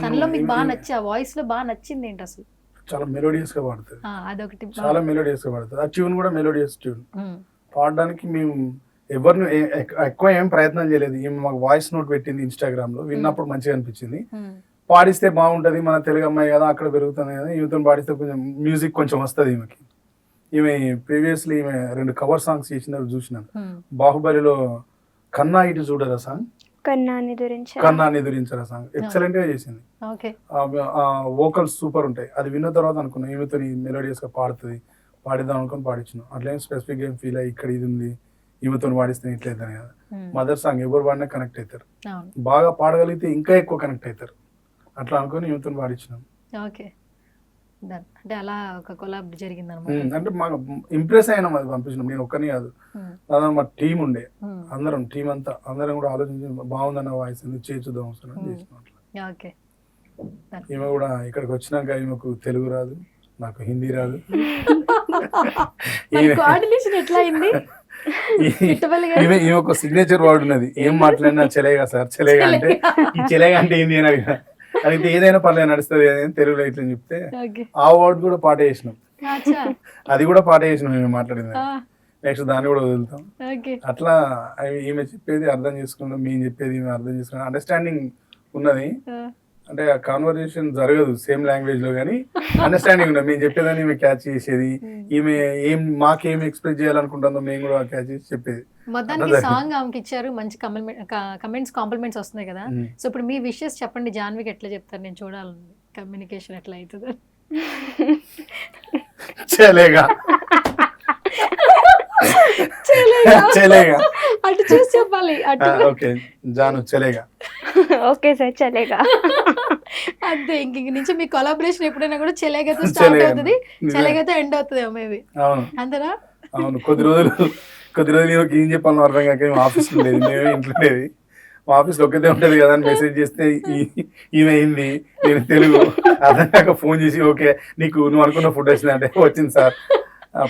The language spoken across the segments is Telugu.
తనలో మీకు బాగా నచ్చి ఆ వాయిస్ లో బాగా నచ్చింది ఏంటి అసలు? చాలా మెలోడియస్ గా పాడుతుంది, అదొకటి చాలా మెలోడియస్ గా పాడుతుంది. ఆ ట్యూన్ కూడా మెలోడియస్ ట్యూన్. పాడడానికి మేము ఎవరిని ఎక్కువ ఏం ప్రయత్నం చేయలేదు. ఈమె మాకు వాయిస్ నోట్ పెట్టింది ఇన్స్టాగ్రామ్ లో, విన్నప్పుడు మంచిగా అనిపించింది. పాడిస్తే బాగుంటది, మన తెలుగు అమ్మాయి కదా, అక్కడ పెరుగుతుంది కదా, యూత్ని పాడిస్తే కొంచెం మ్యూజిక్ కొంచెం వస్తుంది ఈమెకి. ఈమె ప్రీవియస్లీ ఈమె 2 కవర్ సాంగ్స్ చేసినవి చూసినాను. బాహుబలిలో కన్నా ఇటు చూడరా సాంగ్, కన్నాని ఎదురించరా సాంగ్ ఎక్సలెంట్ గా చేసింది. వోకల్స్ సూపర్ ఉంటాయి. అది విన్న తర్వాత అనుకున్నా ఈమెతో మెలోడియస్ గా పాడుతుంది, పాడిద్దాం అనుకుని పాడించిన. అట్లా ఏం స్పెసిఫిక్ ఏం ఫీల్ అయ్యి ఇక్కడ ఇది ఉంది ఈమెతో పాడిస్తే ఇట్లయితే కదా. మదర్ సాంగ్ ఎవరు పాడినా కనెక్ట్ అవుతారు, బాగా పాడగలిగితే ఇంకా ఎక్కువ కనెక్ట్ అవుతారు. అట్లా అనుకుని ఈమెతో పాడించినాం. అంటే అలా ఒక కొలాబ్ జరిగింది అన్నమాట. అంటే మాకు ఇంప్రెస్ అయినాం, అది పంపించినాం. నేను ఒక్కని కాదు, దాదాపు మా టీం ఉండే, అందరం టీం అంతా అందరం కూడా ఆలోచించి బాగుందన్న వాయిస్ ఎందుకు చేద్దాం అవసరం చేసినాం. ఈమె కూడా ఇక్కడికి వచ్చినాక ఈమెకు తెలుగు రాదు, నాకు హిందీ రాదు. ఈమె ఒక సిగ్నేచర్ వర్డ్ ఉన్నది, ఏం మాట్లాడినా చెలేగా సార్, చెలేగా అంటే ఈ చెలేగా అంటే ఏంది అని అడిగిన. అయితే ఏదైనా పర్లేదు నడుస్తుంది అని తెలుగులో ఇట్లా చెప్తే ఆ వర్డ్ కూడా పాట చేసినాం, అది కూడా పాట చేసినాం మేము మాట్లాడింది. నెక్స్ట్ దాన్ని కూడా వదులుతాం. అట్లా ఈమె చెప్పేది అర్థం చేసుకున్నాం, మేము చెప్పేది ఈమె అర్థం చేసుకున్నాం, అండర్స్టాండింగ్ ఉన్నది. అంటే ఆ కాన్వర్జేషన్ జరగదు సేమ్ లాంగ్వేజ్ లో, కానీ అండర్స్టాండింగ్ ఉన్నది. మేము చెప్పేదాన్ని ఈమె క్యాచ్ చేసేది, ఈమె మాకేం ఎక్స్ప్రెస్ చేయాలనుకుంటుందో మేము కూడా క్యాచ్ చేసి చెప్పేది. మొత్తానికి సాంగ్ ఆమెకి ఇచ్చారు, మంచి కమెంట్స్ కాంప్లిమెంట్స్ వస్తున్నాయి కదా. సో ఇప్పుడు మీ విషెస్ చెప్పండి, జాన్వికి ఎట్లా చెప్తారు, నేను చూడాలి కమ్యూనికేషన్ ఎట్లా అవుతుంది. చలేగా చలేగా అటు చూసి చెప్పాలి. ఓకే జాను చలేగా. ఓకే సార్ చలేగా. అంతే, ఇంక నుంచి మీ కొలాబరేషన్ ఎప్పుడైనా కూడా చలేగాతో స్టార్ట్ అవుతుంది, చలేగాతో ఎండ్ అవుతుంది మేబీ. అంతేనా? అవును. కొద్ది రోజులు ఏం చెప్పాలని అర్థం కాక ఆఫీస్ ఉండేది, మేమే ఇంట్లో ఉండేది. మా ఆఫీస్లో ఒక్కతే ఉంటుంది కదా అని మెసేజ్ చేస్తే ఈమె అయింది, నేను తెలుగు అర్థం కాక ఫోన్ చేసి ఓకే నీకు నువ్వు అనుకున్న ఫుడ్ వచ్చింది అంటే వచ్చింది సార్,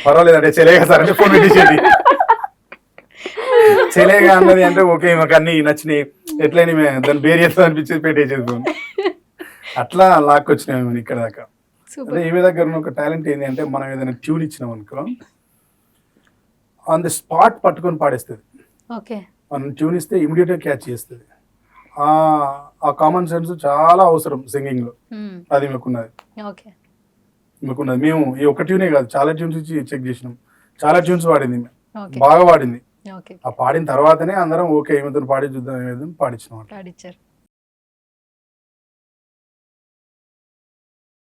పర్వాలేదు అంటే చెలేగా సార్ అంటే ఫోన్ పెట్టేసేది. చెలేగా అన్నది అంటే ఓకే మాకు అన్ని నచ్చినాయి, ఎట్లయినా దాన్ని బేర్ చేస్తా అనిపించేది పెట్టేసేది ఫోన్. అట్లా లాక్కొచ్చినాయి మేము ఇక్కడ దాకా. అదే ఈమె దగ్గర ఉన్న ఒక టాలెంట్ ఏంటి అంటే, మనం ఏదైనా ట్యూన్ ఇచ్చినాం అనుకో ఆన్ ది స్పాట్ పట్టుకొని పాడేస్తుంది. మనం ట్యూన్ ఇస్తే ఇమీడియట్ గా క్యాచ్ చేస్తుంది. ఆ కామన్ సెన్స్ చాలా అవసరం సింగింగ్ లో, అది మీకున్నది. మేము ఈ ఒక్క ట్యూనే కాదు, చాలా ట్యూన్స్ ఇచ్చి చెక్ చేసినాం, చాలా ట్యూన్స్ పాడింది, బాగా పాడింది. ఆ పాడిన తర్వాతనే అందరం ఓకే ఈమెతో పాడి చూద్దాం, పాడించినాం.